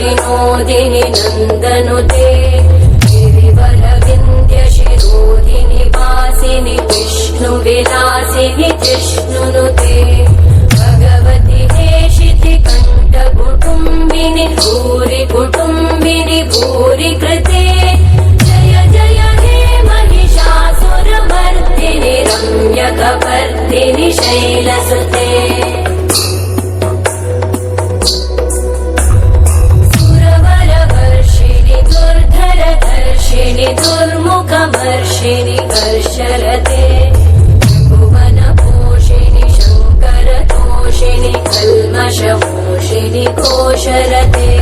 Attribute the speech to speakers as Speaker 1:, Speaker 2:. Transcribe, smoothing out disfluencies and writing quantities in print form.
Speaker 1: विनोदिनि नन्दनुते गिरिवरविन्द्यशिरोधिनि वासिनि विष्णुविलासिनि जिष्णुनुते भगवति हेशिति कण्ठकुटुम्बिनि भूरि कुटुम्बिनि भूरि कृते जय जय हे महिषासुरमर्दिनि रम्यकपर्दिनि शैलसुते दुर्मुखमर्षिणि कर्षरते भुवनपोषिणि शङ्करतोषिणि कल्मषमोषिणि कोशरते